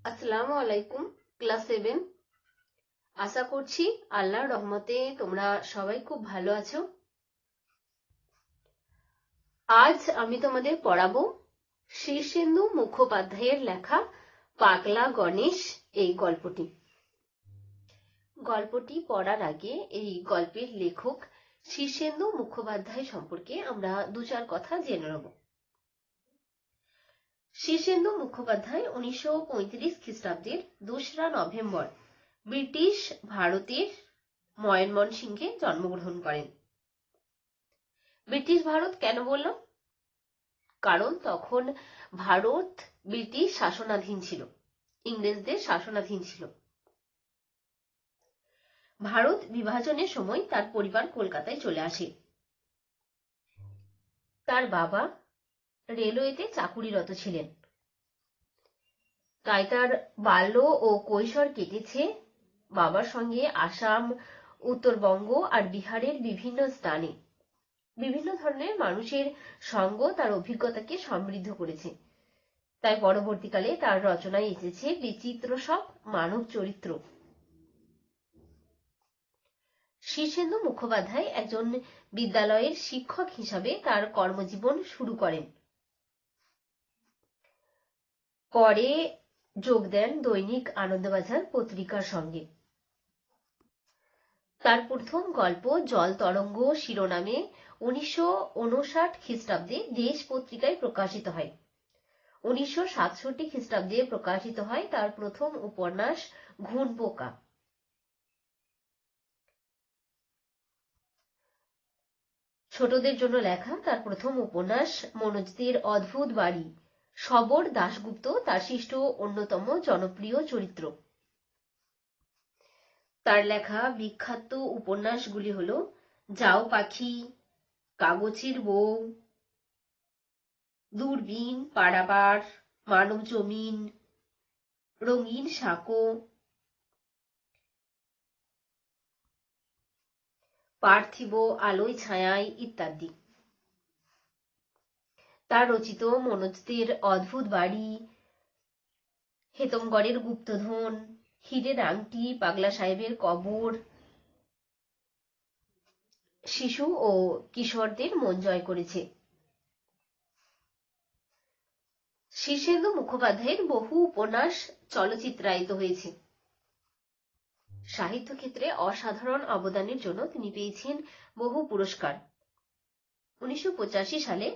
আসসালামু আলাইকুম। ক্লাস 7। আশা করছি আল্লাহর রহমতে তোমরা সবাই খুব ভালো আছো। আজ আমি তোমাদের পড়াবো শীর্ষেন্দু মুখোপাধ্যায়ের লেখা পাগলা গণেশ এই গল্পটি। গল্পটি পড়ার আগে এই গল্পের লেখক শীর্ষেন্দু মুখোপাধ্যায় সম্পর্কে আমরা দু চার কথা জেনে নেব। শীর্ষেন্দু মুখোপাধ্যায় 1935 খ্রিস্টাব্দের 2রা নভেম্বর ব্রিটিশ ভারতের ময়মনসিংহে জন্মগ্রহণ করেন। ব্রিটিশ ভারত কেন বললাম? কারণ তখন ভারত ব্রিটিশ শাসনাধীন ছিল, ইংরেজদের শাসনাধীন ছিল। ভারত বিভাজনের সময় তার পরিবার কলকাতায় চলে আসে। তার বাবা রেলওয়েতে চাকুরিরত ছিলেন, তাই তার বাল্য ও কৈশোর কেটেছে বাবার সঙ্গে আসাম, উত্তরবঙ্গ আর বিহারের বিভিন্ন স্থানে। বিভিন্ন ধরনের মানুষের সঙ্গ তার অভিজ্ঞতাকে সমৃদ্ধ করেছে, তাই পরবর্তীকালে তার রচনায় এসেছে বিচিত্র সব মানব চরিত্র। শীর্ষেন্দু মুখোপাধ্যায় একজন বিদ্যালয়ের শিক্ষক হিসাবে তার কর্মজীবন শুরু করেন। পরে যোগ দেন দৈনিক আনন্দবাজার পত্রিকার সঙ্গে। তার প্রথম গল্প জল তরঙ্গ শিরোনামে 1959 খ্রিস্টাব্দে দেশ পত্রিকায় প্রকাশিত হয়। 1967 খ্রিস্টাব্দে প্রকাশিত হয় তার প্রথম উপন্যাস ঘুণ পোকা। ছোটদের জন্য লেখা তার প্রথম উপন্যাস মনোজদের অদ্ভুত বাড়ি। সবর দাশগুপ্ত তার সৃষ্ট অন্যতম জনপ্রিয় চরিত্র। তার লেখা বিখ্যাত উপন্যাসগুলি হল যাও পাখি, কাগজের বউ, দূরবীন, পারাবার, মানব জমিন, রঙিন সাঁকো, পার্থিব আলোয় ছায়ায় ইত্যাদি। তার রচিত মনোজদের অদ্ভুত বাড়ি, হেতমগড়ের গুপ্তধন, হীরের আংটি, পাগলা সাহেবের কবর শিশু ও কিশোরদের মন জয় করেছে। শীর্ষেন্দু মুখোপাধ্যায়ের বহু উপন্যাস চলচ্চিত্রায়িত হয়েছে। সাহিত্য ক্ষেত্রে অসাধারণ অবদানের জন্য তিনি পেয়েছেন বহু পুরস্কার। 1985 সালে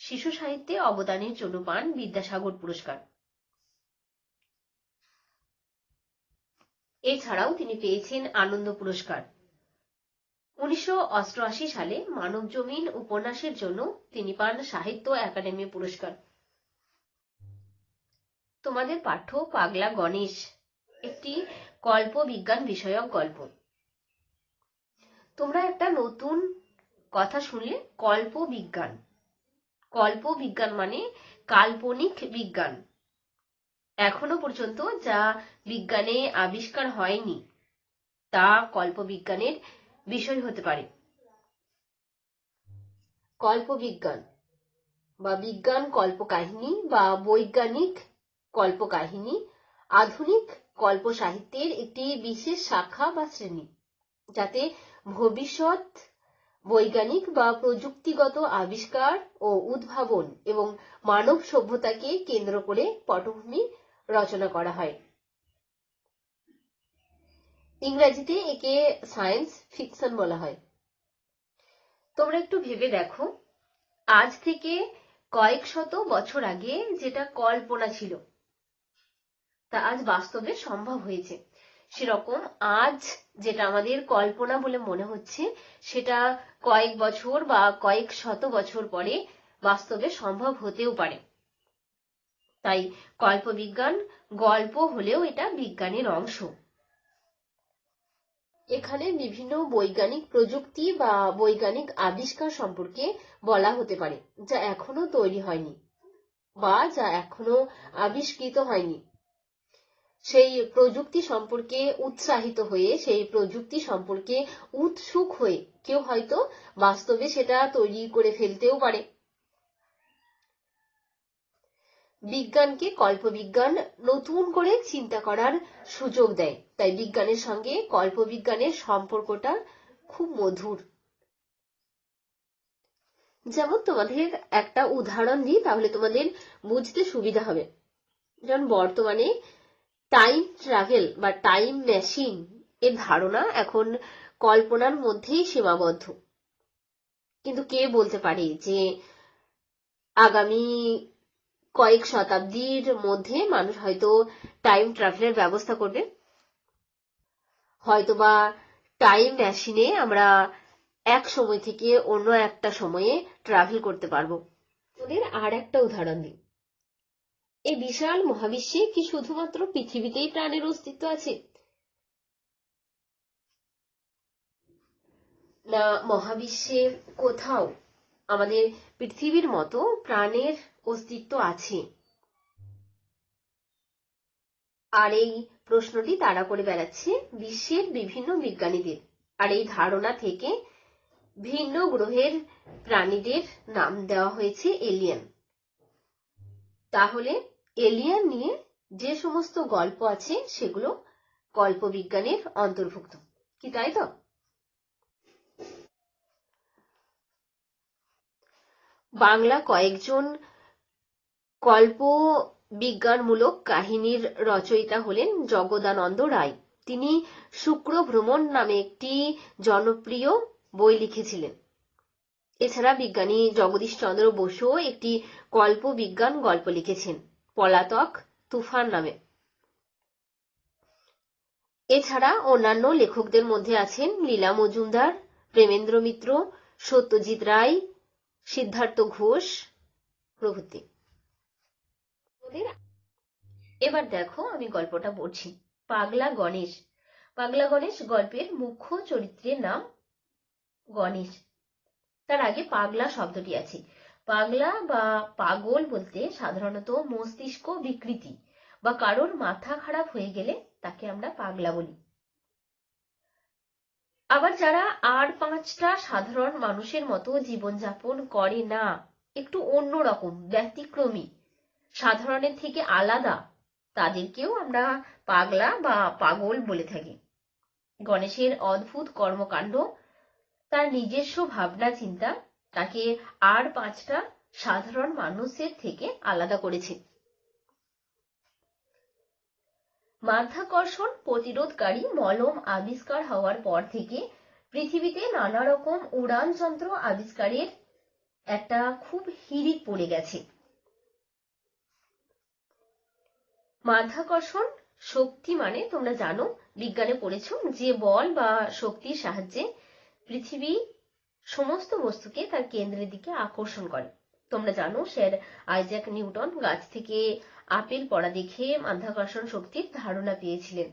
শিশু সাহিত্যে অবদানের জন্য পান বিদ্যাসাগর পুরস্কার। এছাড়াও তিনি পেয়েছেন আনন্দ পুরস্কার। 1988 সালে মানব জমিন উপন্যাসের জন্য তিনি পান সাহিত্য একাডেমি পুরস্কার। তোমাদের পাঠ্য পাগলা গণেশ একটি কল্প বিজ্ঞান বিষয়ক গল্প। তোমরা একটা নতুন কথা শুনলে, কল্প বিজ্ঞান। কল্প বিজ্ঞান মানে কাল্পনিক বিজ্ঞান। এখনো পর্যন্ত যা বিজ্ঞানে আবিষ্কার হয়নি তা কল্পবিজ্ঞানের বিষয় হতে পারে। কল্পবিজ্ঞান বা বিজ্ঞান কল্পকাহিনী বা বৈজ্ঞানিক কল্পকাহিনী আধুনিক কল্প সাহিত্যের একটি বিশেষ শাখা বা শ্রেণী, যাতে ভবিষ্যৎ বৈজ্ঞানিক বা প্রযুক্তিগত আবিষ্কার ও উদ্ভাবন এবং মানব সভ্যতাকে কেন্দ্র করে পটভূমি রচনা করা হয়। ইংরেজিতে একে সায়েন্স ফিকশন বলা হয়। তোমরা একটু ভেবে দেখো, আজ থেকে কয়েক শত বছর আগে যেটা কল্পনা ছিল তা আজ বাস্তবে সম্ভব হয়েছে। সেরকম আজ যেটা আমাদের কল্পনা বলে মনে হচ্ছে সেটা কয়েক বছর বা কয়েক শত বছর পরে বাস্তবে সম্ভব হতেও পারে। তাই কল্পবিজ্ঞান গল্প হলেও এটা বিজ্ঞানের অংশ। এখানে বিভিন্ন বৈজ্ঞানিক প্রযুক্তি বা বৈজ্ঞানিক আবিষ্কার সম্পর্কে বলা হতে পারে যা এখনো তৈরি হয়নি বা যা এখনো আবিষ্কৃত হয়নি। সেই প্রযুক্তি সম্পর্কে উৎসাহিত হয়ে, সেই প্রযুক্তি সম্পর্কে উৎসুক হয়ে কেউ হয়তো বাস্তবে সেটা তৈরি করে ফেলতেও পারে। বিজ্ঞানকে কল্পবিজ্ঞান নতুন করে চিন্তা করার সুযোগ দেয়। তাই বিজ্ঞানের সঙ্গে কল্পবিজ্ঞানের সম্পর্কটা খুব মধুর। যেমন তোমাদের একটা উদাহরণ দিই, তাহলে তোমাদের বুঝতে সুবিধা হবে। যেমন বর্তমানে টাইম ট্রাভেল বা টাইম মেশিন এর ধারণা এখন কল্পনার মধ্যেই সীমাবদ্ধ। কিন্তু কে বলতে পারে যে আগামী কয়েক শতাব্দীর মধ্যে মানুষ হয়তো টাইম ট্রাভেলের ব্যবস্থা করবে। হয়তোবা টাইম মেশিনে আমরা এক সময় থেকে অন্য একটা সময়ে ট্রাভেল করতে পারবো। ওদের আর একটা উদাহরণ দিই। এই বিশাল মহাবিশ্বে কি শুধুমাত্র পৃথিবীতেই প্রাণের অস্তিত্ব আছে, না মহাবিশ্বে কোথাও আমাদের পৃথিবীর মতো প্রাণের অস্তিত্ব আছে? আর এই প্রশ্নটি তাড়া করে বেড়াচ্ছে বিশ্বের বিভিন্ন বিজ্ঞানীদের। আর এই ধারণা থেকে ভিন্ন গ্রহের প্রাণীদের নাম দেওয়া হয়েছে এলিয়েন। তাহলে এলিয়েন নিয়ে যে সমস্ত গল্প আছে সেগুলো কল্পবিজ্ঞানের অন্তর্ভুক্ত, কি তাই তো? বাংলা কয়েকজন কল্প বিজ্ঞানমূলক কাহিনীর রচয়িতা হলেন জগদানন্দ রায়। তিনি শুক্র ভ্রমণ নামে একটি জনপ্রিয় বই লিখেছিলেন। এছাড়া বিজ্ঞানী জগদীশ চন্দ্র বসুও একটি কল্প বিজ্ঞান গল্প লিখেছেন, পলাতক তুফান নামে। এছাড়া অন্যান্য লেখকদের মধ্যে আছেন লীলা মজুমদার, প্রেমেন্দ্র মিত্র, সত্যজিৎ রায়, সিদ্ধার্থ ঘোষ প্রভৃতি। এবার দেখো আমি গল্পটা পড়ছি। পাগলা গণেশ। পাগলা গণেশ গল্পের মুখ্য চরিত্রের নাম গণেশ। তার আগে পাগলা শব্দটি আছে। পাগলা বা পাগল বলতে সাধারণত মস্তিষ্ক বিকৃতি বা কারোর মাথা খারাপ হয়ে গেলে তাকে আমরা পাগলা বলি। আবার যারা আর পাঁচটা সাধারণ মানুষের মতো জীবনযাপন করে না, একটু অন্যরকম, ব্যতিক্রমী, সাধারণের থেকে আলাদা, তাদেরকেও আমরা পাগলা বা পাগল বলে থাকি। গণেশের অদ্ভুত কর্মকাণ্ড, তার নিজস্ব ভাবনা চিন্তা তাকে আর পাঁচটা সাধারণ মানুষের থেকে আলাদা করেছে। মাধ্যাকর্ষণ প্রতিরোধকারী মলম আবিষ্কার হওয়ার পর থেকে পৃথিবীতে নানা রকম উড়ান যন্ত্র আবিষ্কারের একটা খুব হিড়িক পড়ে গেছে। মাধ্যাকর্ষণ শক্তি মানে তোমরা জানো, বিজ্ঞানে পড়েছো, যে বল বা শক্তির সাহায্যে পৃথিবী সমস্ত বস্তুকে তার কেন্দ্রের দিকে আকর্ষণ করে। তোমরা জানো স্যার আইজ্যাক নিউটন গাছ থেকে আপেল পড়া দেখে মাধ্যাকর্ষণ শক্তির ধারণা পেয়েছিলেন।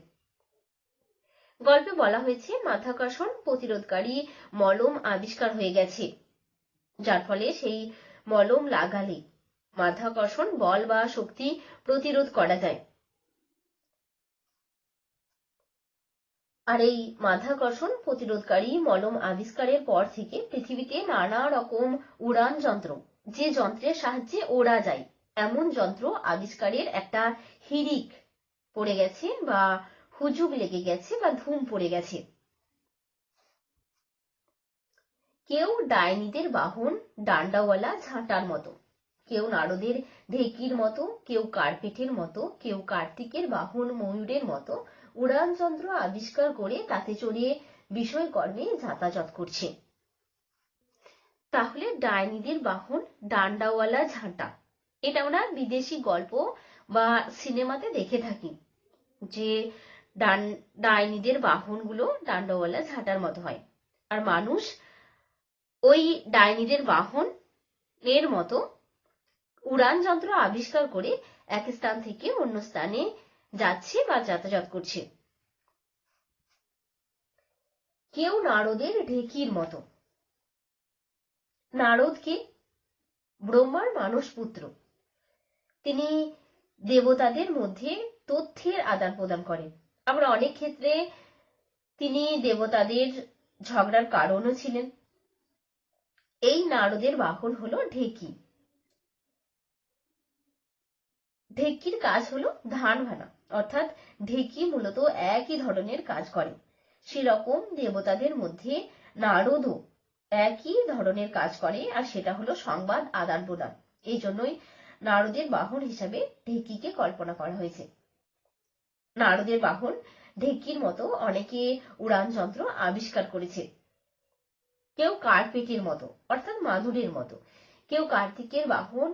গল্পে বলা হয়েছে মাধ্যাকর্ষণ প্রতিরোধকারী মলম আবিষ্কার হয়ে গেছে, যার ফলে সেই মলম লাগালে মাধ্যাকর্ষণ বল বা শক্তি প্রতিরোধ করা যায়। আর এই মাধ্যাকর্ষণ প্রতিরোধকারী মলম আবিষ্কারের পর থেকে পৃথিবীতে নানা রকম উড়ান যন্ত্র, যে যন্ত্রের সাহায্যে ওড়া যায় এমন যন্ত্র আবিষ্কারের একটা হিড়িক পড়ে গেছে বা হুজুগ লেগে গেছে বা ধুম পড়ে গেছে। কেউ ডাইনিদের বাহন ডান্ডাওয়ালা ঝাঁটার মতো, কেউ নারদের ঢেকির মতো, কেউ কার্পেটের মতো, কেউ কার্তিকের বাহন ময়ূরের মতো উড়ান যন্ত্র আবিষ্কার করে তাতে চড়িয়ে বিষয়কর্মে যাতায়াত করছে। তাহলে ডাইনিদের বাহন ডান্ডাওয়ালা ঝাঁটা, এটা আমরা বিদেশি গল্প বা সিনেমাতে দেখে থাকি যে ডাইনিদের বাহনগুলো ডান্ডাওয়ালা ঝাঁটার মতো হয়, আর মানুষ ওই ডাইনিদের বাহনের মতো উড়ান যন্ত্র আবিষ্কার করে এক স্থান থেকে অন্য স্থানে যাচ্ছে বা যাতায়াত করছে। কেউ নারদের ঢেকির মতো। নারদকে ব্রহ্মার মানস পুত্র, তিনি দেবতাদের মধ্যে তথ্যের আদান প্রদান করেন। আবার অনেক ক্ষেত্রে তিনি দেবতাদের ঝগড়ার কারণও ছিলেন। এই নারদের বাহন হলো ঢেকি। ঢেকির কাজ হলো ধান ভানা, অর্থাৎ ঢেকি মূলত একই ধরনের কাজ করে। সেরকম দেবতাদের মধ্যে নারদও একই ধরনের কাজ করে, আর সেটা হলো সংবাদ আদান প্রদান। এই জন্যই নারদের বাহন হিসাবে ঢেকিকে কল্পনা করা হয়েছে। নারদের বাহন ঢেকির মতো অনেকে উড়ান যন্ত্র আবিষ্কার করেছে। কেউ কার্পেটের মতো অর্থাৎ মাদুরের মতো, কেউ কার্তিকের বাহন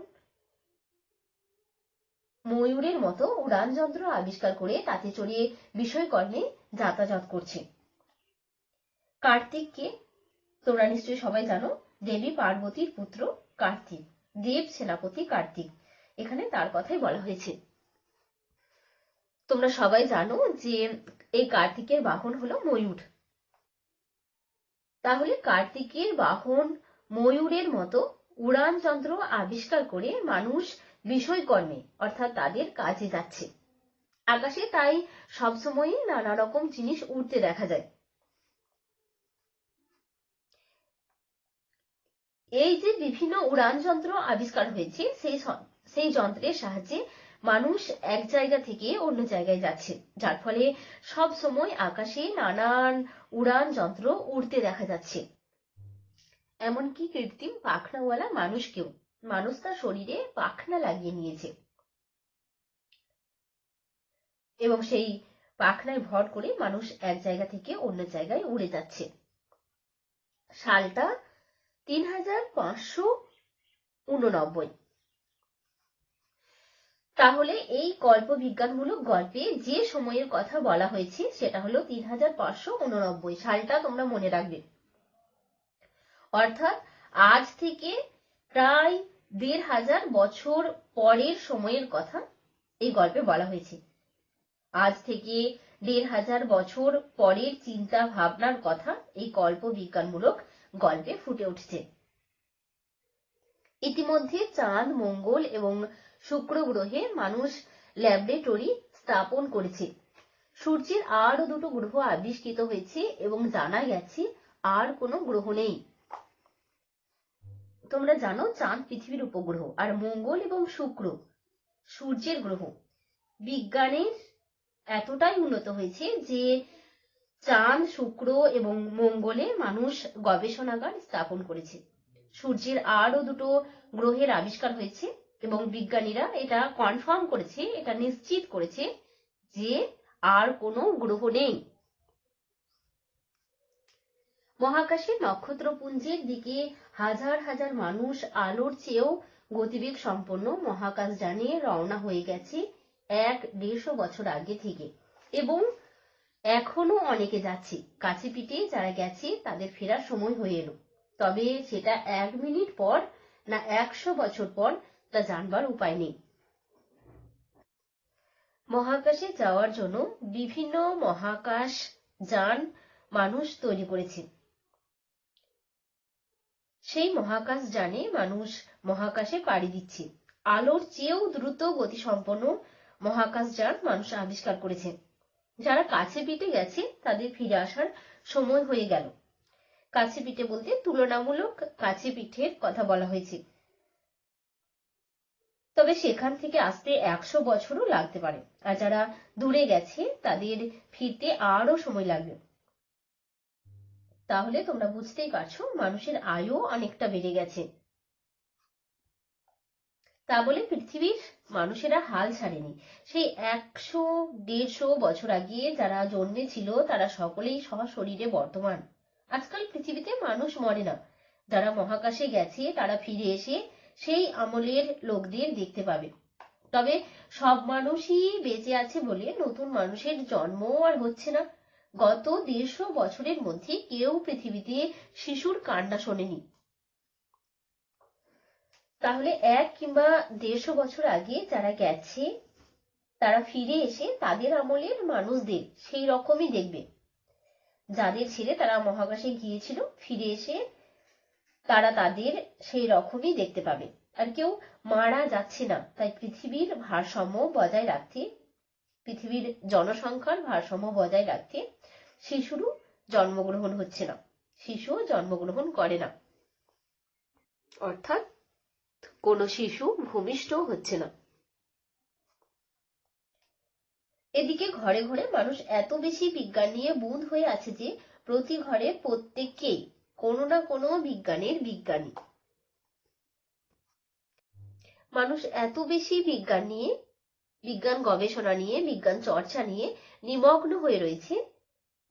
ময়ূরের মতো উড়ান যন্ত্র আবিষ্কার করে তাতে চড়িয়ে বিষয়কর্মে যাতায়াত করছে। কার্তিককে তোমরা নিশ্চয়ই সবাই জানো, দেবী পার্বতীর পুত্র কার্তিক, দেব সেনাপতি কার্তিক, এখানে তার কথাই বলা হয়েছে। তোমরা সবাই জানো যে এই কার্তিকের বাহন হলো ময়ূর। তাহলে কার্তিকের বাহন ময়ূরের মতো উড়ান যন্ত্র আবিষ্কার করে মানুষ বিষয়কর্মে অর্থাৎ তাদের কাজে যাচ্ছে। আকাশে তাই সবসময়ই নানা রকম জিনিস উড়তে দেখা যায়। এই যে বিভিন্ন উড়ান যন্ত্র আবিষ্কার হয়েছে, সেই যন্ত্রের সাহায্যে মানুষ এক জায়গা থেকে অন্য জায়গায় যাচ্ছে, যার ফলে সব সময় আকাশে নানান উড়ান যন্ত্র উড়তে দেখা যাচ্ছে। এমনকি কৃত্রিম পাখনাওয়ালা মানুষকেও মানুষ তার শরীরে পাখনা লাগিয়ে নিয়েছে এবং সেই পাখনায় ভর করে মানুষ এক জায়গা থেকে অন্য জায়গায় উড়ে যাচ্ছে। সালটা 3589। তাহলে এই কল্পবিজ্ঞানমূলক গল্পে যে সময়ের কথা বলা হয়েছে সেটা হলো 3589 সালটা, তোমরা মনে রাখবে। অর্থাৎ আজ থেকে প্রায় 1500 বছর পরের সময়ের কথা এই গল্পে বলা হয়েছে। আজ থেকে 1500 বছর পরের চিন্তা ভাবনার কথা এই কল্পবিজ্ঞানমূলক গল্পে ফুটে উঠছে। ইতিমধ্যে চাঁদ, মঙ্গল এবং শুক্র গ্রহে মানুষ ল্যাবরেটরি স্থাপন করেছে। সূর্যের আরো দুটো গ্রহ আবিষ্কৃত হয়েছে এবং জানা গেছে আর কোনো গ্রহ নেই। তোমরা জানো চাঁদ পৃথিবীর উপগ্রহ আর মঙ্গল এবং শুক্র সূর্যের গ্রহ। বিজ্ঞানের এতটাই উন্নত হয়েছে যে চাঁদ, শুক্র এবং মঙ্গলে মানুষ গবেষণাগার স্থাপন করেছে। সূর্যের আরো দুটো গ্রহের আবিষ্কার হয়েছে এবং বিজ্ঞানীরা এটা কনফার্ম করেছে, এটা নিশ্চিত করেছে যে আর কোনো গ্রহ নেই। মহাকাশের নক্ষত্রপুঞ্জের দিকে হাজার হাজার মানুষ আলোর চেয়েও গতিবেগ সম্পন্ন মহাকাশযানে রওনা হয়ে গেছে 100-150 বছর আগে থেকে এবং এখনো অনেকে যাচ্ছে। কাছে পিঠে যারা গেছে তাদের ফেরার সময় হয়ে এলো, তবে সেটা 1 মিনিট পর না 100 বছর পর তা জানবার উপায় নেই। মহাকাশে যাওয়ার জন্য বিভিন্ন মহাকাশ যান মানুষ তৈরি করেছে। সেই মহাকাশ যানে মানুষ মহাকাশে পাড়ি দিচ্ছে। আলোর চেয়েও দ্রুত গতিসম্পন্ন মহাকাশ যান মানুষ আবিষ্কার করেছে। যারা কাছে পিঠে গেছে তাদের ফিরে আসার সময় হয়ে গেল। কাছে পিঠে বলতে তুলনামূলক কাছে পিঠের কথা বলা হয়েছে, তবে সেখান থেকে আসতে 100 বছরও লাগতে পারে। আর যারা দূরে গেছে তাদের ফিরতে আরো সময় লাগবে। তাহলে তোমরা বুঝতেই পারছো মানুষের আয়ু অনেকটা বেড়ে গেছে। তা বলে পৃথিবীর মানুষেরা হাল ছাড়েনি। সেই 100-150 বছর আগে যারা জন্মেছিল তারা সকলেই সশরীরে বর্তমান। আজকাল পৃথিবীতে মানুষ মরে না। যারা মহাকাশে গেছে তারা ফিরে এসে সেই আমলের লোকদের দেখতে পাবে। তবে সব মানুষই বেঁচে আছে বলে নতুন মানুষের জন্ম আর হচ্ছে না। গত 150 বছরের মধ্যে কেউ পৃথিবীতে শিশুর কান্না শোনেনি। তাহলে 1 কিংবা 150 বছর আগে যারা গেছে তারা ফিরে এসে তাদের আমলের মানুষদের সেই রকমই দেখবে। যাদের ছেড়ে তারা মহাকাশে গিয়েছিল ফিরে এসে তারা তাদের সেই রকমই দেখতে পাবে। আর কেউ মারা যাচ্ছে না। তাই পৃথিবীর ভারসাম্য বজায় রাখতে, পৃথিবীর জনসংখ্যার ভারসাম্য বজায় রাখতে শিশুরও জন্মগ্রহণ হচ্ছে না, শিশুও জন্মগ্রহণ করে না, অর্থাৎ কোনো শিশু ভূমিষ্ঠ হচ্ছে না। এদিকে ঘরে ঘরে মানুষ এত বেশি বিজ্ঞান নিয়ে বুঁদ হয়ে আছে যে প্রতি ঘরে প্রত্যেককেই কোনো না কোনো বিজ্ঞানের বিজ্ঞানী। মানুষ এত বেশি বিজ্ঞান নিয়ে, বিজ্ঞান গবেষণা নিয়ে, বিজ্ঞান চর্চা নিয়ে নিমগ্ন হয়ে রয়েছে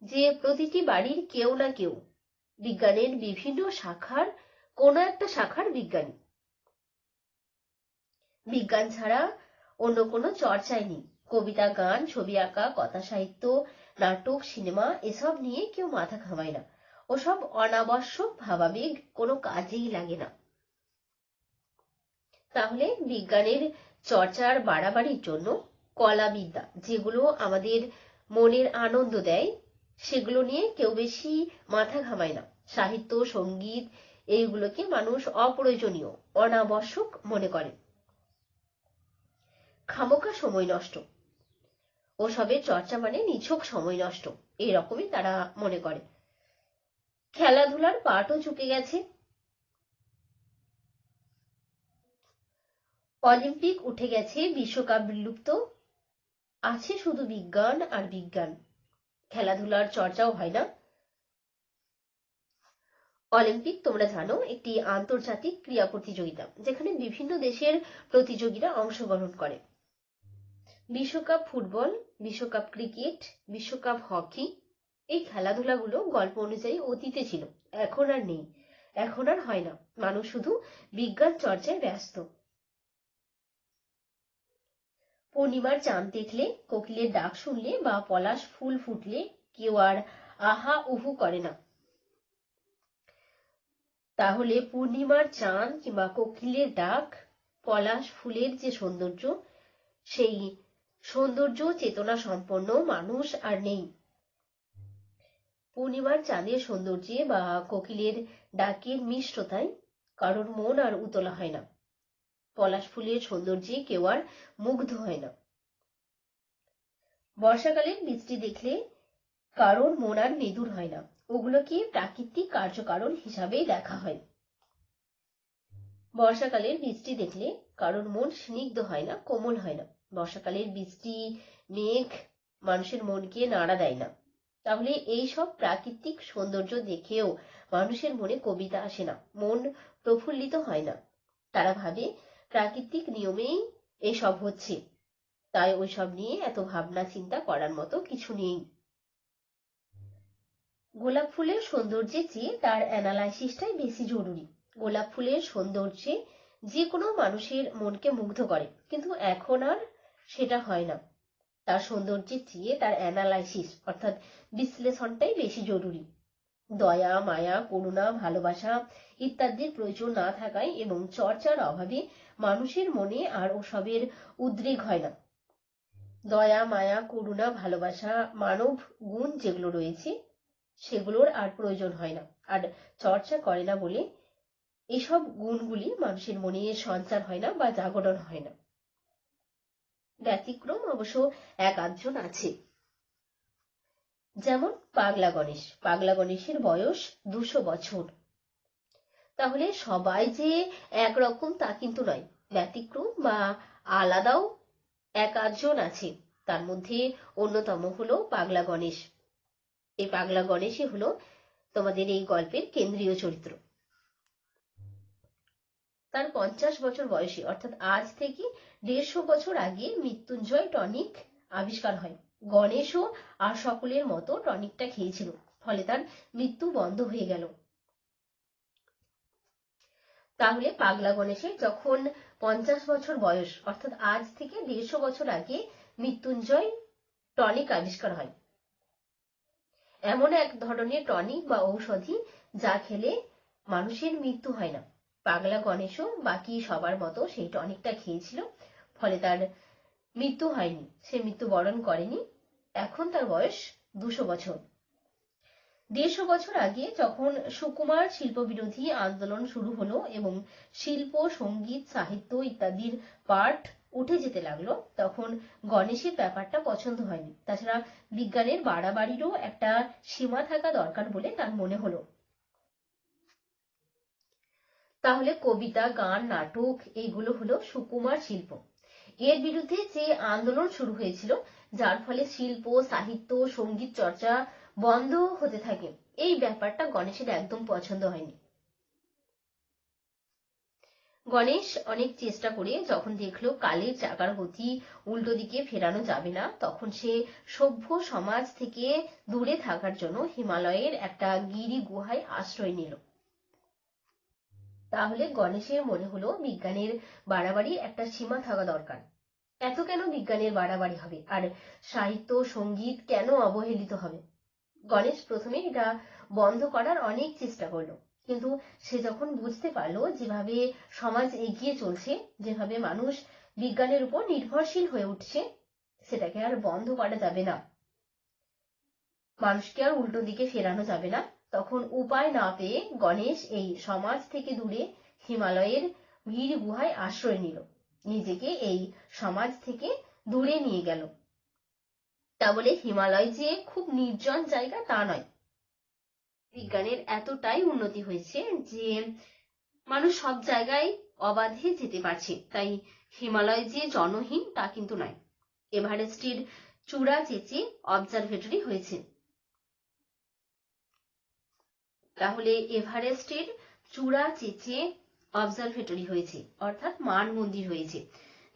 যে প্রতিটি বাড়ির কেউ না কেউ বিজ্ঞানের বিভিন্ন শাখার কোনো একটা শাখার বিজ্ঞানী। বিজ্ঞান ছাড়া অন্য কোনো চর্চাই নেই। কবিতা, গান, ছবি আঁকা, কথা সাহিত্য, নাটক, সিনেমা এসব নিয়ে কেউ মাথা ঘামায় না। ওসব অনাবশ্যক ভাবাবেগ কোনো কাজেই লাগে না। তাহলে বিজ্ঞানের চর্চার বাড়াবাড়ির জন্য কলাবিদ্যা, যেগুলো আমাদের মনের আনন্দ দেয়, সেগুলো নিয়ে কেউ বেশি মাথা ঘামায় না। সাহিত্য, সঙ্গীত এইগুলোকে মানুষ অপ্রয়োজনীয়, অনাবশ্যক মনে করে। খামোখা সময় নষ্ট, ওসবের চর্চা মানে নিছক সময় নষ্ট, এরকমই তারা মনে করে। খেলাধুলার পাটও চুকে গেছে। অলিম্পিক উঠে গেছে, বিশ্বকাপ বিলুপ্ত, আছে শুধু বিজ্ঞান আর বিজ্ঞান। খেলাধুলার চর্চাও হয় না। অলিম্পিক তোমরা জানো একটি আন্তর্জাতিক ক্রীড়া প্রতিযোগিতা, যেখানে বিভিন্ন দেশের প্রতিযোগীরা অংশগ্রহণ করে। বিশ্বকাপ ফুটবল, বিশ্বকাপ ক্রিকেট, বিশ্বকাপ হকি, এই খেলাধুলাগুলো গল্প অনুযায়ী অতীতে ছিল, এখন আর নেই, এখন আর হয় না। মানুষ শুধু বিজ্ঞান চর্চায় ব্যস্ত। পূর্ণিমার চাঁদ দেখলে, কোকিলের ডাক শুনলে বা পলাশ ফুল ফুটলে কেউ আর আহা উহু করে না। তাহলে পূর্ণিমার চাঁদ কিংবা কোকিলের ডাক, পলাশ ফুলের যে সৌন্দর্য, সেই সৌন্দর্য চেতনা সম্পন্ন মানুষ আর নেই। পূর্ণিমার চাঁদের সৌন্দর্যে বা কোকিলের ডাকের মিষ্টতায় কারোর মন আর উতলা হয় না। পলাশ ফুলের সৌন্দর্যে কেউ আর মুগ্ধ হয় না। বর্ষাকালের বৃষ্টি দেখলে কারোর মন আর মেদুর হয় না, ওগুলোকে প্রাকৃতিক কার্যকারণ হিসাবেই দেখা হয়। বর্ষাকালের বৃষ্টি দেখলে কারোর মন স্নিগ্ধ হয় না, কোমল হয় না। বর্ষাকালের বৃষ্টি, মেঘ মানুষের মনকে নাড়া দেয় না। তাহলে এই সব প্রাকৃতিক সৌন্দর্য দেখেও মানুষের মনে কবিতা আসে না, মন প্রফুল্লিত হয় না। তারা ভাবে প্রাকৃতিক নিয়মেই এসব হচ্ছে, তাই ওইসব নিয়ে এত ভাবনা চিন্তা করার মতো কিছু নেই। গোলাপ ফুলের সৌন্দর্যের চেয়ে তার অ্যানালাইসিসটাই বেশি জরুরি। গোলাপ ফুলের সৌন্দর্যে যে কোনো মানুষের মনকে মুগ্ধ করে, কিন্তু এখন আর সেটা হয় না। তার সৌন্দর্যের চেয়ে তার অ্যানালাইসিস অর্থাৎ বিশ্লেষণটাই বেশি জরুরি। দয়া, মায়া, করুণা, ভালোবাসা ইত্যাদির প্রয়োজন না থাকায় এবং চর্চার অভাবে মানুষের মনে আর ওসবের উদ্রেক হয় না। দয়া, মায়া, করুণা, ভালোবাসা, মানব গুণ যেগুলো রয়েছে সেগুলোর আর প্রয়োজন হয় না, আর চর্চা করে না বলে এসব গুণগুলি মানুষের মনে সঞ্চার হয় না বা জাগরণ হয় না। ব্যতিক্রম অবশ্য এক আধজন আছে, যেমন পাগলা গণেশ। পাগলা গণেশের বয়স 200 বছর। তাহলে সবাই যে একরকম তা কিন্তু নয়, ব্যতিক্রম বা আলাদাও এক আধজন আছে। তার মধ্যে অন্যতম হলো পাগলা গণেশ। এই পাগলা গণেশই হলো তোমাদের এই গল্পের কেন্দ্রীয় চরিত্র। তার 50 বছর বয়সী, অর্থাৎ আজ থেকে 150 বছর আগে মৃত্যুঞ্জয় টনিক আবিষ্কার হয়। গণেশও আর সকলের মতো টনিকটা খেয়েছিল, ফলে তার মৃত্যু বন্ধ হয়ে গেল। তাহলে পাগলা গণেশের যখন 50 বছর বয়স, অর্থাৎ আজ থেকে 150 বছর আগে মৃত্যুঞ্জয় টনিক আবিষ্কার হয়। এমন এক ধরনের টনিক বা ঔষধি যা খেলে মানুষের মৃত্যু হয় না। পাগলা গণেশও বাকি সবার মতো সেই টনিকটা খেয়েছিল, ফলে তার মৃত্যু হয়নি, সে মৃত্যুবরণ করেনি। এখন তার বয়স 200 বছর। 150 বছর আগে যখন সুকুমার শিল্প বিরোধী আন্দোলন শুরু হলো এবং শিল্প, সঙ্গীত, সাহিত্য ইত্যাদির পাঠ উঠে যেতে লাগলো, তখন গণেশের ব্যাপারটা পছন্দ হয়নি। তাছাড়া বিজ্ঞানের বাড়াবাড়িরও একটা সীমা থাকা দরকার বলে তার মনে হলো। তাহলে কবিতা, গান, নাটক এইগুলো হলো সুকুমার শিল্প। এর বিরুদ্ধে যে আন্দোলন শুরু হয়েছিল, যার ফলে শিল্প, সাহিত্য, সঙ্গীত চর্চা বন্ধ হতে থাকে, এই ব্যাপারটা গণেশের একদম পছন্দ হয়নি। গণেশ অনেক চেষ্টা করে যখন দেখলো কালের চাকার গতি উল্টো দিকে ফেরানো যাবে না, তখন সে সভ্য সমাজ থেকে দূরে থাকার জন্য হিমালয়ের একটা গিরি গুহায় আশ্রয় নিল। তাহলে গণেশের মনে হলো বিজ্ঞানের বাড়াবাড়ি একটা সীমা থাকা দরকার। এত কেন বিজ্ঞানের বাড়াবাড়ি হবে, আর সাহিত্য সঙ্গীত কেন অবহেলিত হবে? গণেশ প্রথমে এটা বন্ধ করার অনেক চেষ্টা করলো, কিন্তু সে যখন বুঝতে পারলো যেভাবে সমাজ এগিয়ে চলছে, যেভাবে মানুষ বিজ্ঞানের উপর নির্ভরশীল হয়ে উঠছে, সেটাকে আর বন্ধ করা যাবে না, মানুষকে আর উল্টো দিকে ফেরানো যাবে না, তখন উপায় না পেয়ে গণেশ এই সমাজ থেকে দূরে হিমালয়ের ভিড় গুহায় আশ্রয় নিল, নিজেকে এই সমাজ থেকে দূরে নিয়ে গেল। তা বলে হিমালয় যে খুব নির্জন জায়গা তা নয়, বিজ্ঞানের এতটাই উন্নতি হয়েছে যে মানুষ সব জায়গায় অবাধে যেতে পারছে, তাই হিমালয় যে জনহীন তা কিন্তু নয়। এভারেস্টের চূড়া চেঁচে অবজারভেটরি হয়েছে। তাহলে এভারেস্টের চূড়া চেঁচে অবজারভেটরি হয়েছে, অর্থাৎ মান মন্দির হয়েছে,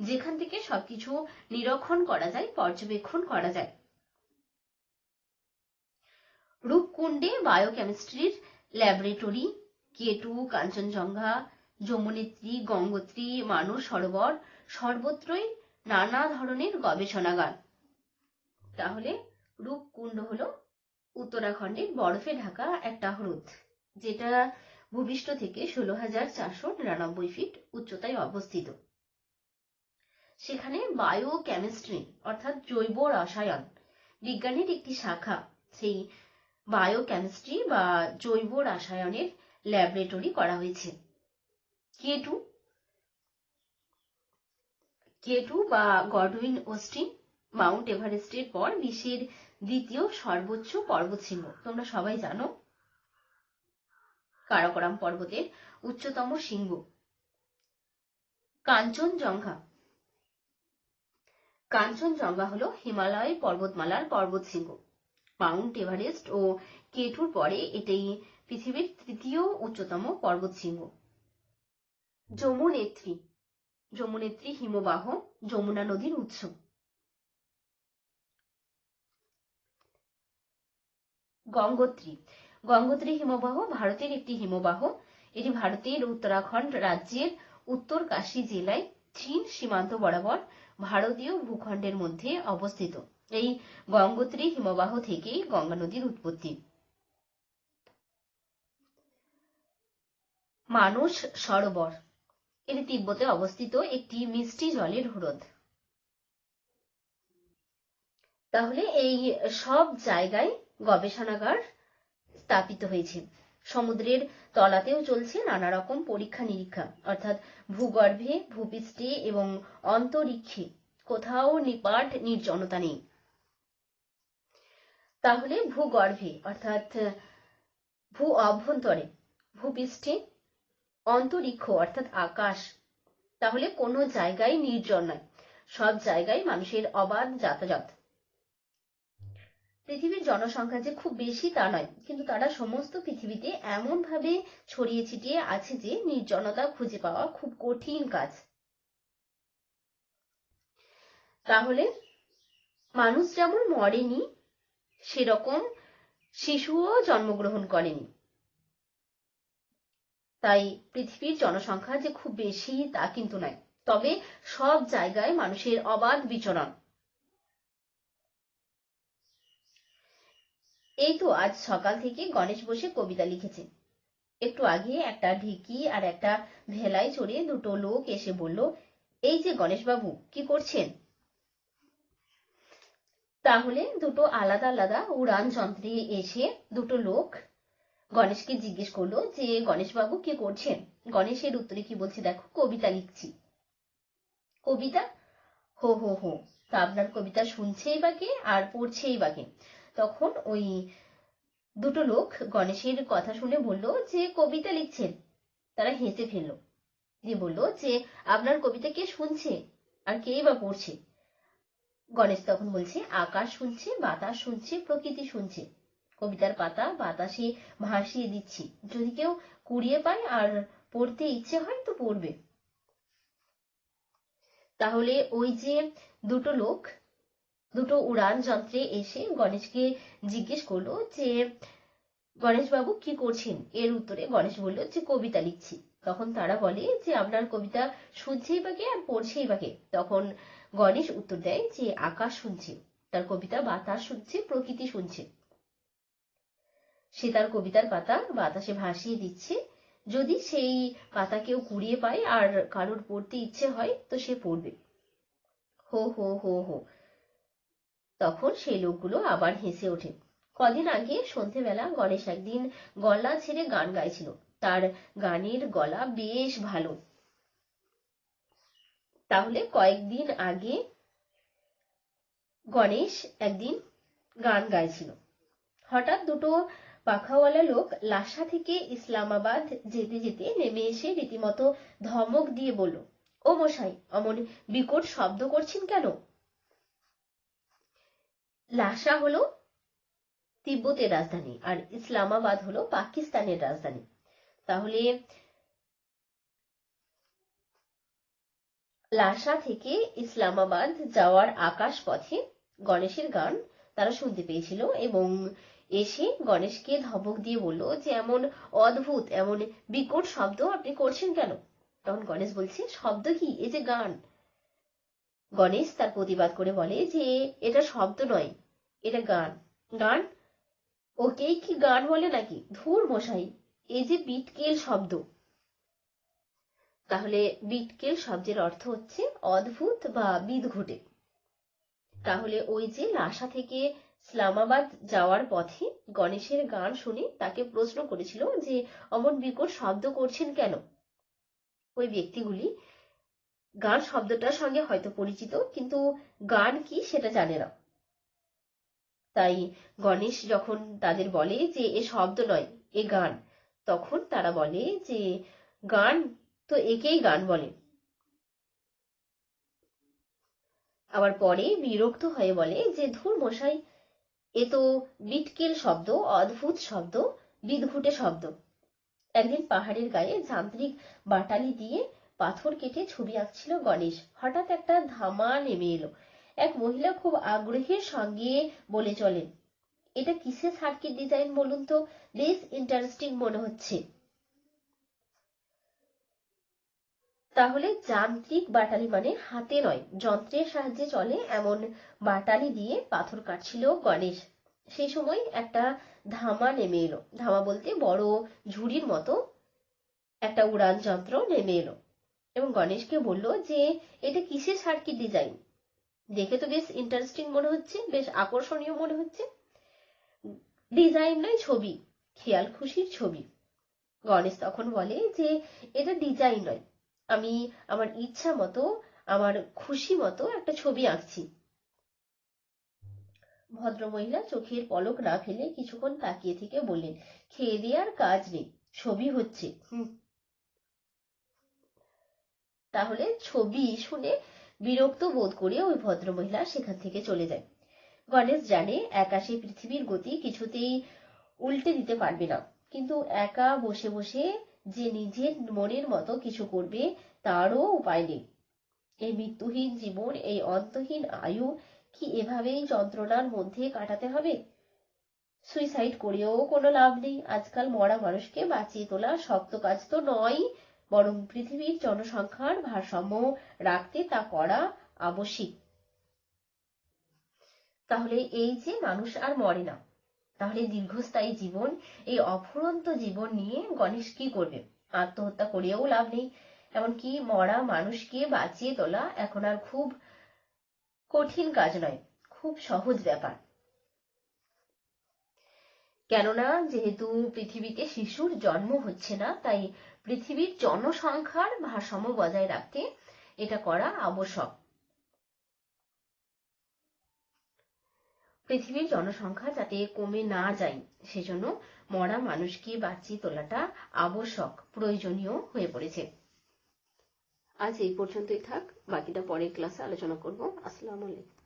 যেখান থেকে সবকিছু নিরীক্ষণ করা যায়, পর্যবেক্ষণ করা যায়। রূপকুণ্ডে বায়োকেমিস্ট্রির ল্যাবরেটরি, কেটু, কাঞ্চনজঙ্ঘা, যমুনেত্রী, গঙ্গোত্রী, মানস সরোবর, সর্বত্রই নানা ধরনের গবেষণাগার। তাহলে রূপকুণ্ড হলো উত্তরাখণ্ডের বরফে ঢাকা একটা হ্রদ, যেটা ভূপৃষ্ঠ থেকে 16,499 ফিট উচ্চতায় অবস্থিত। সেখানে বায়োকেমিস্ট্রি অর্থাৎ জৈব রসায়ন বিজ্ঞানের একটি শাখা, সেই বায়োকেমিস্ট্রি বা জৈব রাসায়নের ল্যাবরেটরি করা হয়েছে। কেটু বা গডউইন অস্টিন মাউন্ট এভারেস্টের পর বিশ্বের দ্বিতীয় সর্বোচ্চ পর্বতশৃঙ্গ। তোমরা সবাই জানো কারাকোরাম পর্বতের উচ্চতম শৃঙ্গ। কাঞ্চনজঙ্ঘা হলো হিমালয় পর্বতমালার পর্বতশৃঙ্গ। মাউন্ট এভারেস্ট ও কেটুর পরে এটাই পৃথিবীর তৃতীয় উচ্চতম পর্বতশৃঙ্গ। যমুনেত্রী হিমবাহ, যমুনা নদীর উৎস। গঙ্গোত্রী হিমবাহ ভারতের একটি হিমবাহ। এটি ভারতের উত্তরাখণ্ড রাজ্যের উত্তর কাশী জেলায় চীন সীমান্ত বরাবর ভারতীয় ভূখণ্ডের মধ্যে অবস্থিত। এই গঙ্গোত্রী হিমবাহ থেকেই গঙ্গা নদীর উৎপত্তি। মানস সরোবর এটি তিব্বতে অবস্থিত একটি মিষ্টি জলের হ্রদ। তাহলে এই সব জায়গায় গবেষণাগার স্থাপিত হয়েছে। সমুদ্রের তলাতেও চলছে নানা রকম পরীক্ষা নিরীক্ষা, অর্থাৎ ভূগর্ভে, ভূপৃষ্ঠে এবং অন্তরিক্ষে কোথাও নিপাট নির্জনতা নেই। তাহলে ভূগর্ভে অর্থাৎ ভূ অভ্যন্তরে, ভূপৃষ্ঠে, অন্তরিক্ষ অর্থাৎ আকাশ, তাহলে কোনো জায়গায় নির্জন নয়, সব জায়গায় মানুষের অবাধ যাতায়াত। পৃথিবীর জনসংখ্যা যে খুব বেশি তা নয়, কিন্তু তারা সমস্ত পৃথিবীতে এমন ভাবে ছড়িয়ে ছিটিয়ে আছে যে নির্জনতা খুঁজে পাওয়া খুব কঠিন কাজ। তাহলে মানুষ যেমন মরেনি, সেরকম শিশুও জন্মগ্রহণ করেনি। তাই পৃথিবীর জনসংখ্যা যে খুব বেশি তা কিন্তু নয়, তবে সব জায়গায় মানুষের অবাধ বিচরণ। এই তো আজ সকাল থেকে গণেশ বসে কবিতা লিখেছে। একটু আগে একটা ঢিকি আর একটা ভেলায় চড়ে দুটো লোক এসে বলল, এই যে গণেশবাবু, কি করছেন? তাহলে দুটো আলাদা আলাদা উড়ান যন্ত্রে এসে দুটো লোক গণেশকে জিজ্ঞেস করলো যে গণেশবাবু কি করছেন? গণেশের উত্তরে কি বলছে দেখো, কবিতা লিখছি। কবিতা? হো হো হো, তা আপনার কবিতা শুনছেই বা কে আর পড়ছেই বা কে? তখন ওই দুটো লোক গণেশের কথা শুনে বলল যে কবিতা লিখছেন। তারা হেসে ফেলল, দিয়ে বলল যে আপনার কবিতা কে শুনছে? আর কেই বা পড়ছে? গণেশ তখন বলছে, আকাশ শুনছে, বাতাস শুনছে, প্রকৃতি শুনছে, কবিতার পাতা বাতাসে ভাসিয়ে দিচ্ছি, যদি কেউ কুড়িয়ে পায় আর পড়তে ইচ্ছে হয় তো পড়বে। তাহলে ওই যে দুটো লোক দুটো উড়ান যন্ত্রে এসে গণেশকে জিজ্ঞেস করলো যে গণেশ বাবু কি করছেন? এর উত্তরে গণেশ বলল যে কবিতা লিখছি। তখন তারা বলে যে আপনার কবিতা শুনছেই বা কে আর পড়ছেই বা কে? তখন গণেশ উত্তর দেয় যে আকাশ শুনছে, তার কবিতা বাতাস শুনছে, প্রকৃতি শুনছে, সে তার কবিতার পাতা বাতাসে ভাসিয়ে দিচ্ছে, যদি সেই পাতা কেউ কুড়িয়ে পায় আর কারোর পড়তে ইচ্ছে হয় তো সে পড়বে। হো হো হো হো। তখন সেই লোকগুলো আবার হেসে ওঠে। কদিন আগে সন্ধেবেলা গণেশ একদিন গলা ছেড়ে গান গাইছিল। তার গানের গলা বেশ ভালো। তাহলে কয়েকদিন আগে গণেশ একদিন গান গাইছিল। হঠাৎ দুটো পাখাওয়ালা লোক লাসা থেকে ইসলামাবাদ যেতে যেতে নেমে এসে রীতিমতো ধমক দিয়ে বলল, ও মশাই, অমন বিকট শব্দ করছেন কেন? লাসা হলো তিব্বতের রাজধানী আর ইসলামাবাদ হলো পাকিস্তানের রাজধানী। তাহলে লাসা থেকে ইসলামাবাদ যাওয়ার আকাশ পথে গণেশের গান তারা শুনতে পেয়েছিল এবং এসে গণেশকে ধমক দিয়ে বলল যে এমন অদ্ভুত এমন বিকট শব্দ আপনি করছেন কেন? তখন গণেশ বলছে, শব্দ কি, এ যে গান। গণেশ তার প্রতিবাদ করে বলে যে এটা শব্দ নয়, এটা গান। গান? ওকেই কি গান বলে নাকি? ধুর মশাই, এই যে বিটকেল শব্দ। তাহলে বিটকেল শব্দের অর্থ হচ্ছে অদ্ভুত বা বিদঘুটে। তাহলে ওই যে লাসা থেকে ইসলামাবাদ যাওয়ার পথে গণেশের গান শুনে তাকে প্রশ্ন করেছিল যে অমন বিকট শব্দ করছেন কেন, ওই ব্যক্তিগুলি গান শব্দটার সঙ্গে হয়তো পরিচিত, কিন্তু গান কি সেটা জানে না। তাই গণেশ যখন তাদের বলে যে এ শব্দ নয়, এ গান, তখন তারা বলে যে গান তো একেই গান বলে। আবার পরে বিরক্ত হয়ে বলে যে ধুর মশাই, এ তো বিটকেল শব্দ, অদ্ভুত শব্দ, বিদঘুটে শব্দ। একদিন পাহাড়ের গায়ে যান্ত্রিক বাটালি দিয়ে পাথর কেটে ছবি আঁকছিল গণেশ। হঠাৎ একটা ধামা নেমে এলো। এক মহিলা খুব আগ্রহের সঙ্গে বলে চলেন, এটা কিসের সার্কিট ডিজাইন বলুন তো, বেশ ইন্টারেস্টিং মনে হচ্ছে। তাহলে যান্ত্রিক বাটালি মানে হাতে নয়, যন্ত্রের সাহায্যে চলে এমন বাটালি দিয়ে পাথর কাটছিল গণেশ। সেই সময় একটা ধামা নেমে এলো। ধামা বলতে বড় ঝুড়ির মতো একটা উড়ান যন্ত্র নেমে এলো এবং গণেশকে বলল যে এটা কিসের সার্কিট ডিজাইন, দেখে তো বেশ ইন্টারেস্টিং মনে হচ্ছে, বেশ আকর্ষণীয় মনে হচ্ছে। ডিজাইন নয়, ছবি, খেয়াল খুশির ছবি। গণেশ তখন বলে যে এটা ডিজাইন নয়, আমি আমার ইচ্ছা মতো আমার খুশি মতো একটা ছবি আঁকছি। ভদ্রমহিলা চোখের পলক না ফেলে কিছুক্ষণ তাকিয়ে থেকে বললেন, খেয়ে দিয়ে আর কাজ নেই, ছবি হচ্ছে। তাহলে ছবি শুনে বিরক্ত বোধ করে ওই ভদ্রমহিলা সেখান থেকে চলে যায়। গণেশ জানে একা সে পৃথিবীর গতি কিছুতেই উল্টে দিতে পারবে না, কিন্তু একা বসে বসে যে নিজের মনের মতো কিছু করবে তারও উপায় নেই। এই মৃত্যুহীন জীবন, এই অন্তহীন আয়ু কি এভাবেই যন্ত্রণার মধ্যে কাটাতে হবে? সুইসাইড করেও কোনো লাভ নেই। আজকাল মরা মানুষকে বাঁচিয়ে তোলা শক্ত কাজ তো নয়, বরং পৃথিবীর জনসংখ্যার ভারসাম্য রাখতে তা করা আবশ্যিক। তাহলে এই যে মানুষ আর মরে না, তাহলে দীর্ঘস্থায়ী জীবন, এই অফুরন্ত জীবন নিয়ে গণেশ কি করবে? আত্মহত্যা করেও লাভ নেই। এমনকি মরা মানুষকে বাঁচিয়ে তোলা এখন আর খুব কঠিন কাজ নয়, খুব সহজ ব্যাপার। কেননা যেহেতু পৃথিবীতে শিশুর জন্ম হচ্ছে না, তাই পৃথিবীর জনসংখ্যার ভারসাম্য বজায় রাখতে এটা করা আবশ্যক। পৃথিবীর জনসংখ্যা যাতে কমে না যায় সেজন্য মরা মানুষকে বাঁচিয়ে তোলাটা আবশ্যক, প্রয়োজনীয় হয়ে পড়েছে। আজ এই পর্যন্তই থাক, বাকিটা পরের ক্লাসে আলোচনা করব। আসসালামু আলাইকুম।